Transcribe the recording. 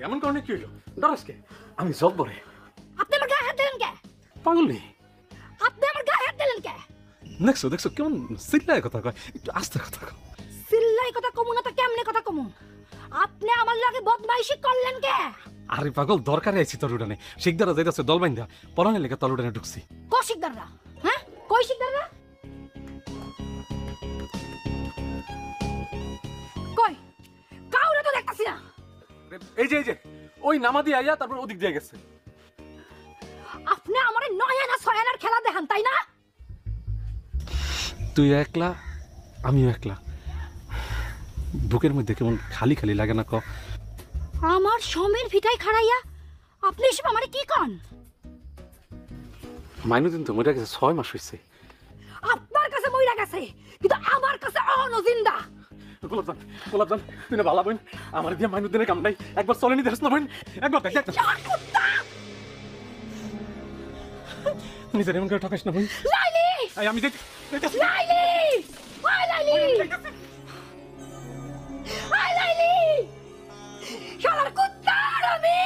এমন কারণে কি হইলো? ডরাস কে? আমি জব বরে। আপনি আমার গায়ে হাত দিলেন কে? পাগল নেই। আপনি আমার গায়ে হাত দিলেন কে? দেখছো কেমন চিল্লায় কথা কয়, একটু আস্তে কথা কয়। সিল্লাই কথা কমু না তো কেমনে কথা কমু? আপনি আমার লাগে বদমাইশি করলেন কে? আরে পাগল, দরকারে আইছি তোর উড়ানে। শিকদারা যাইতাছে দল বাইন্দা, পরানের লেগে তোর উড়ানে ঢুকছি। কৌশিকদাররা, হ্যাঁ কই শিকদাররা? কই কাউরে তো দেখতাছি না। এই যে ওই নামা দিয়ে আইয়া তারপর ওদিক দিয়ে গেছে। আপনি আমারে 9 আনা 6 আনার খেলা দেখান তাই না? তুই একলা, আমিও একলা। বুকের মধ্যে কেমন খালি খালি লাগে না ক? আমার সমীর ভিটাই খাড়াইয়া আপনি এসব আমারে কি কন? মাইনুদ্দিন তো মরে গেছে, 6 মাস হয়েছে। আপনার কাছে মইরা গেছে কিন্তু আমার কাছে অহনো জিন্দা। গোলাপজান তুই না ভালো বোন, আমার দিয়ে মাইনুদ্দিনের কাম নাই। একবার চলেনি দেখ না বোন, একবার দেখ। নিজের এমন করে ঠকাস না বোন। লাইলি, আমি দেখ। লাইলি, ওই লাইলি, ওই লাইলি, শালার কুত্তা আমি।